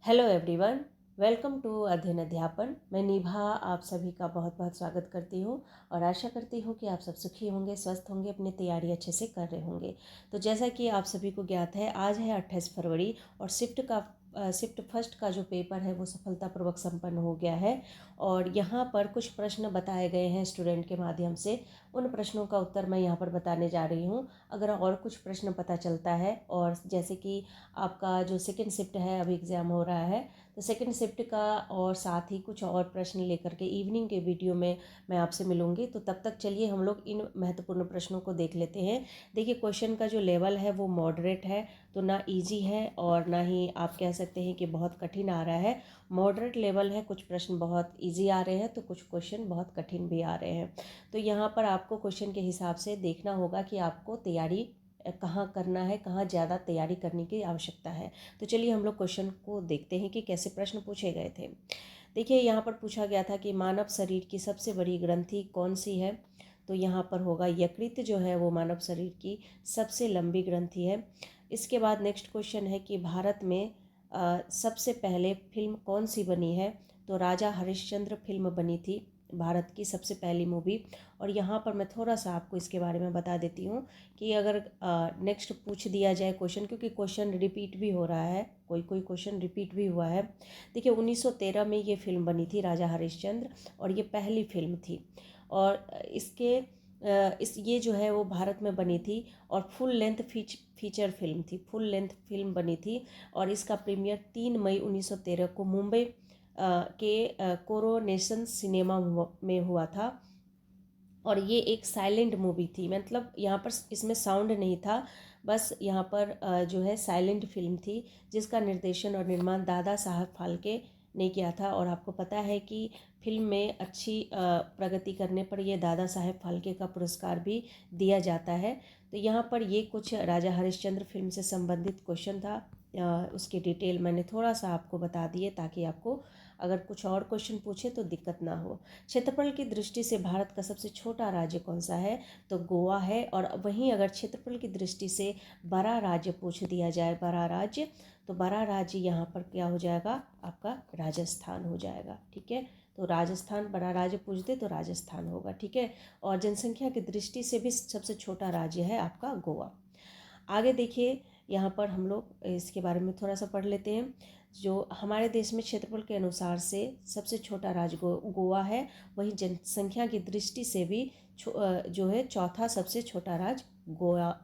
Hello everyone, welcome to अध्ययन अध्यापन। मैं निभा आप सभी का बहुत बहुत स्वागत करती हूँ और आशा करती हूँ कि आप सब सुखी होंगे, स्वस्थ होंगे, अपनी तैयारी अच्छे से कर रहे होंगे। तो जैसा कि आप सभी को ज्ञात है, आज है 28 फरवरी और शिफ्ट फर्स्ट का जो पेपर है वो सफलतापूर्वक संपन्न हो गया है। और यहाँ पर कुछ प्रश्न बताए गए हैं स्टूडेंट के माध्यम से। उन प्रश्नों का उत्तर मैं यहाँ पर बताने जा रही हूँ। अगर और कुछ प्रश्न पता चलता है, और जैसे कि आपका जो सेकेंड शिफ्ट है अभी एग्ज़ाम हो रहा है, तो सेकेंड शिफ्ट का और साथ ही कुछ और प्रश्न लेकर के इवनिंग के वीडियो में मैं आपसे मिलूंगी। तो तब तक चलिए हम लोग इन महत्वपूर्ण प्रश्नों को देख लेते हैं। देखिए, क्वेश्चन का जो लेवल है वो मॉडरेट है, तो ना इजी है और ना ही आप कह सकते हैं कि बहुत कठिन आ रहा है। मॉडरेट लेवल है, कुछ प्रश्न बहुत इजी आ रहे हैं तो कुछ क्वेश्चन बहुत कठिन भी आ रहे हैं। तो यहाँ पर आपको क्वेश्चन के हिसाब से देखना होगा कि आपको तैयारी कहाँ करना है, कहाँ ज़्यादा तैयारी करने की आवश्यकता है। तो चलिए हम लोग क्वेश्चन को देखते हैं कि कैसे प्रश्न पूछे गए थे। देखिए, यहाँ पर पूछा गया था कि मानव शरीर की सबसे बड़ी ग्रंथि कौन सी है। तो यहाँ पर होगा यकृत, जो है वो मानव शरीर की सबसे लंबी ग्रंथि है। इसके बाद नेक्स्ट क्वेश्चन है कि भारत में सबसे पहले फिल्म कौन सी बनी है। तो राजा हरिश्चंद्र फिल्म बनी थी, भारत की सबसे पहली मूवी। और यहाँ पर मैं थोड़ा सा आपको इसके बारे में बता देती हूँ कि अगर नेक्स्ट पूछ दिया जाए क्वेश्चन, क्योंकि क्वेश्चन रिपीट भी हो रहा है, कोई कोई क्वेश्चन रिपीट भी हुआ है। देखिए, 1913 में ये फिल्म बनी थी राजा हरिश्चंद्र, और ये पहली फिल्म थी। और इस ये जो है वो भारत में बनी थी और फुल लेंथ फीचर फिल्म थी, फुल लेंथ फिल्म बनी थी। और इसका प्रीमियर 3 मई 1913 को मुंबई के कोरोनेशन सिनेमा में हुआ था। और ये एक साइलेंट मूवी थी, मतलब यहाँ पर इसमें साउंड नहीं था, बस यहाँ पर जो है साइलेंट फिल्म थी, जिसका निर्देशन और निर्माण दादा साहब फाल्के ने किया था। और आपको पता है कि फिल्म में अच्छी प्रगति करने पर ये दादा साहेब फाल्के का पुरस्कार भी दिया जाता है। तो यहाँ पर ये कुछ राजा हरिश्चंद्र फिल्म से संबंधित क्वेश्चन था। उसकी डिटेल मैंने थोड़ा सा आपको बता दिए ताकि आपको अगर कुछ और क्वेश्चन पूछे तो दिक्कत ना हो। क्षेत्रफल की दृष्टि से भारत का सबसे छोटा राज्य कौन सा है। तो गोवा है। और वहीं अगर क्षेत्रफल की दृष्टि से बड़ा राज्य पूछ दिया जाए, बड़ा राज्य, तो बड़ा राज्य यहाँ पर क्या हो जाएगा, आपका राजस्थान हो जाएगा। ठीक है, तो राजस्थान बड़ा राज्य पूछ दे तो राजस्थान होगा। ठीक है, और जनसंख्या की दृष्टि से भी सबसे छोटा राज्य है आपका गोवा। आगे देखिए, यहाँ पर हम लोग इसके बारे में थोड़ा सा पढ़ लेते हैं। जो हमारे देश में क्षेत्रफल के अनुसार से सबसे छोटा राज्य गोवा है, वहीं जनसंख्या की दृष्टि से भी जो है चौथा सबसे छोटा राज्य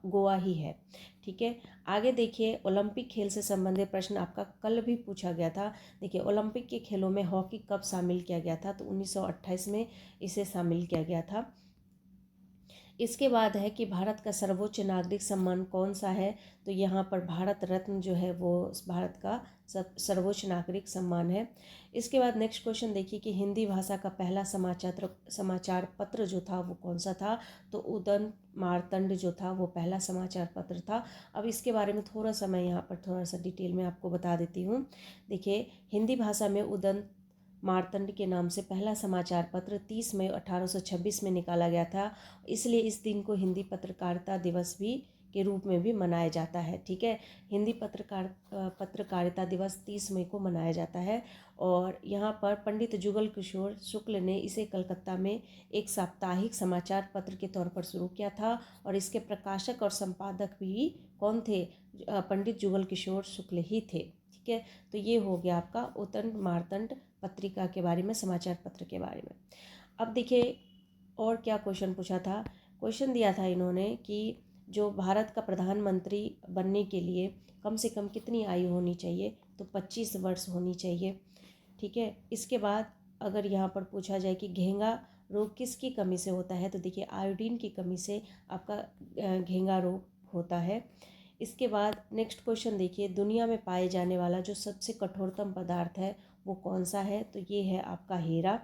गोवा ही है। ठीक है, आगे देखिए, ओलंपिक खेल से संबंधित प्रश्न आपका कल भी पूछा गया था। देखिए, ओलंपिक के खेलों में हॉकी कब शामिल किया गया था। तो 1928 में इसे शामिल किया गया था। इसके बाद है कि भारत का सर्वोच्च नागरिक सम्मान कौन सा है। तो यहाँ पर भारत रत्न जो है वो भारत का सर्वोच्च नागरिक सम्मान है। इसके बाद नेक्स्ट क्वेश्चन देखिए कि हिंदी भाषा का पहला समाचार पत्र जो था वो कौन सा था। तो उदंत मार्तंड जो था वो पहला समाचार पत्र था। अब इसके बारे में थोड़ा सा मैं यहाँ पर थोड़ा सा डिटेल में आपको बता देती हूँ। देखिए, हिंदी भाषा में उदंत मार्तंड के नाम से पहला समाचार पत्र 30 मई 1826 में निकाला गया था। इसलिए इस दिन को हिंदी पत्रकारिता दिवस भी के रूप में भी मनाया जाता है। ठीक है, हिंदी पत्रकारिता दिवस 30 मई को मनाया जाता है। और यहाँ पर पंडित जुगल किशोर शुक्ल ने इसे कलकत्ता में एक साप्ताहिक समाचार पत्र के तौर पर शुरू किया था। और इसके प्रकाशक और संपादक भी कौन थे, पंडित जुगल किशोर शुक्ल ही थे। ठीक है, तो ये हो गया आपका उदंत मार्तंड पत्रिका के बारे में, समाचार पत्र के बारे में। अब देखिए और क्या क्वेश्चन पूछा था। क्वेश्चन दिया था इन्होंने कि जो भारत का प्रधानमंत्री बनने के लिए कम से कम कितनी आयु होनी चाहिए। तो 25 वर्ष होनी चाहिए। ठीक है, इसके बाद अगर यहाँ पर पूछा जाए कि घेंगा रोग किसकी कमी से होता है। तो देखिए, आयोडीन की कमी से आपका घेंगा रोग होता है। इसके बाद नेक्स्ट क्वेश्चन देखिए, दुनिया में पाए जाने वाला जो सबसे कठोरतम पदार्थ है वो कौन सा है। तो ये है आपका हीरा।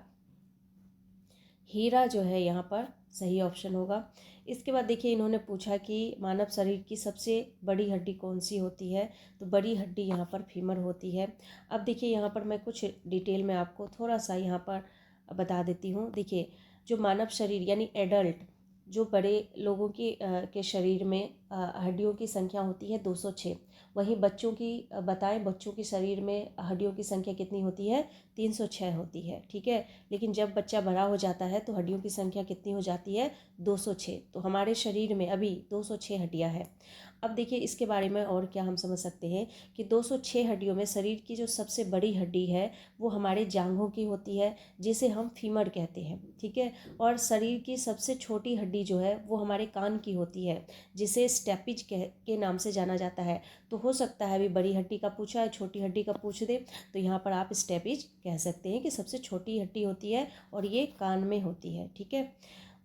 हीरा जो है यहाँ पर सही ऑप्शन होगा। इसके बाद देखिए, इन्होंने पूछा कि मानव शरीर की सबसे बड़ी हड्डी कौन सी होती है। तो बड़ी हड्डी यहाँ पर फीमर होती है। अब देखिए, यहाँ पर मैं कुछ डिटेल में आपको थोड़ा सा यहाँ पर बता देती हूँ। देखिए, जो मानव शरीर यानी एडल्ट जो बड़े लोगों के शरीर में हड्डियों की संख्या होती है 206। वहीं बच्चों की बताएं, बच्चों के शरीर में हड्डियों की संख्या कितनी होती है? 306 होती है, ठीक है। लेकिन जब बच्चा बड़ा हो जाता है तो हड्डियों की संख्या कितनी हो जाती है? 206। तो हमारे शरीर में अभी 206 हड्डियां हैं। अब देखिए इसके बारे में और क्या हम समझ सकते हैं कि 206 हड्डियों में शरीर की जो सबसे बड़ी हड्डी है वो हमारे जांघों की होती है, जिसे हम फीमर कहते हैं, ठीक है। और शरीर की सबसे छोटी हड्डी जो है वो हमारे कान की होती है, जिसे स्टेपिज के नाम से जाना जाता है। तो हो सकता है अभी बड़ी हड्डी का पूछा है, छोटी हड्डी का पूछ दे, तो यहाँ पर आप स्टेपिज कह सकते हैं कि सबसे छोटी हड्डी होती है और ये कान में होती है, ठीक है।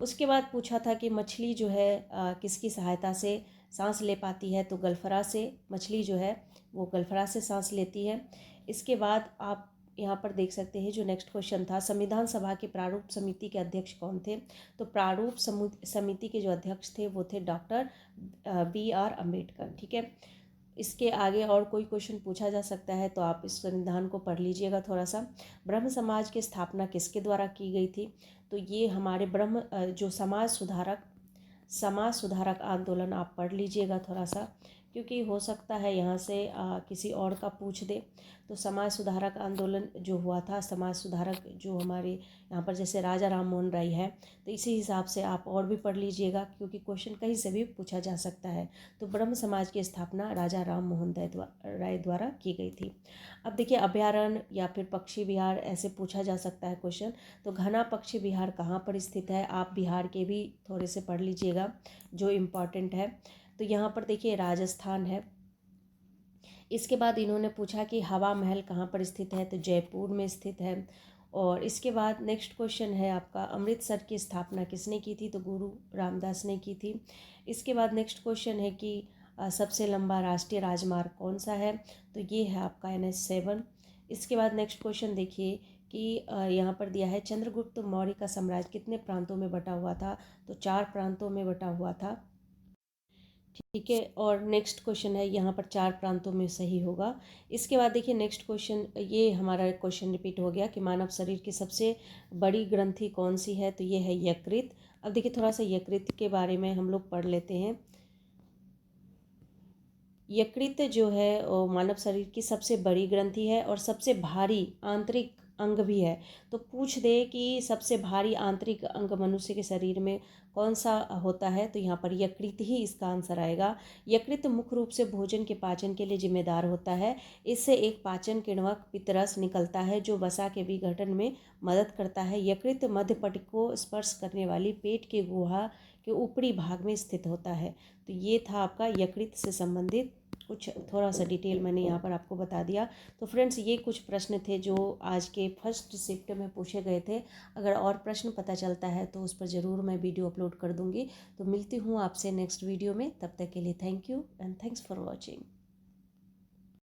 उसके बाद पूछा था कि मछली जो है किसकी सहायता से सांस ले पाती है? तो गलफरा से मछली जो है वो गलफरा से सांस लेती है। इसके बाद आप यहाँ पर देख सकते हैं जो नेक्स्ट क्वेश्चन था, संविधान सभा के प्रारूप समिति के अध्यक्ष कौन थे? तो प्रारूप समिति के जो अध्यक्ष थे वो थे डॉक्टर BR अम्बेडकर, ठीक है। इसके आगे और कोई क्वेश्चन पूछा जा सकता है तो आप इस संविधान को पढ़ लीजिएगा थोड़ा सा। ब्रह्म समाज की स्थापना किसके द्वारा की गई थी? तो ये हमारे जो समाज सुधारक आंदोलन आप पढ़ लीजिएगा थोड़ा सा, क्योंकि हो सकता है यहाँ से किसी और का पूछ दे। तो समाज सुधारक आंदोलन जो हुआ था, समाज सुधारक जो हमारे यहाँ पर जैसे राजा राम मोहन राय है, तो इसी हिसाब से आप और भी पढ़ लीजिएगा, क्योंकि क्वेश्चन कहीं से भी पूछा जा सकता है। तो ब्रह्म समाज की स्थापना राजा राम मोहन राय द्वारा की गई थी। अब देखिए अभयारण्य या फिर पक्षी विहार ऐसे पूछा जा सकता है क्वेश्चन। तो घना पक्षी विहार कहाँ पर स्थित है? आप बिहार के भी थोड़े से पढ़ लीजिएगा जो इम्पॉर्टेंट है। तो यहाँ पर देखिए राजस्थान है। इसके बाद इन्होंने पूछा कि हवा महल कहाँ पर स्थित है? तो जयपुर में स्थित है। और इसके बाद नेक्स्ट क्वेश्चन है आपका, अमृतसर की स्थापना किसने की थी? तो गुरु रामदास ने की थी। इसके बाद नेक्स्ट क्वेश्चन है कि सबसे लंबा राष्ट्रीय राजमार्ग कौन सा है? तो ये है आपका NH7। इसके बाद नेक्स्ट क्वेश्चन देखिए कि यहाँ पर दिया है चंद्रगुप्त मौर्य का साम्राज्य कितने प्रांतों में बटा हुआ था? तो 4 प्रांतों में बटा हुआ था, ठीक है। और नेक्स्ट क्वेश्चन है यहाँ पर 4 प्रांतों में सही होगा। इसके बाद देखिए नेक्स्ट क्वेश्चन, ये हमारा क्वेश्चन रिपीट हो गया कि मानव शरीर की सबसे बड़ी ग्रंथि कौन सी है? तो ये है यकृत। अब देखिए थोड़ा सा यकृत के बारे में हम लोग पढ़ लेते हैं। यकृत जो है वो मानव शरीर की सबसे बड़ी ग्रंथि है और सबसे भारी आंतरिक अंग भी है। तो पूछ दे कि सबसे भारी आंतरिक अंग मनुष्य के शरीर में कौन सा होता है? तो यहाँ पर यकृत ही इसका आंसर आएगा। यकृत मुख्य रूप से भोजन के पाचन के लिए जिम्मेदार होता है। इससे एक पाचन किण्वक पित्तरस निकलता है जो वसा के विघटन में मदद करता है। यकृत मध्यपट को स्पर्श करने वाली पेट के गुहा के ऊपरी भाग में स्थित होता है। तो ये था आपका यकृत से संबंधित कुछ थोड़ा सा डिटेल मैंने यहाँ पर आपको बता दिया। तो फ्रेंड्स ये कुछ प्रश्न थे जो आज के फर्स्ट शिफ्ट में पूछे गए थे। अगर और प्रश्न पता चलता है तो उस पर ज़रूर मैं वीडियो अपलोड कर दूँगी। तो मिलती हूँ आपसे नेक्स्ट वीडियो में, तब तक के लिए thank you and thanks for watching.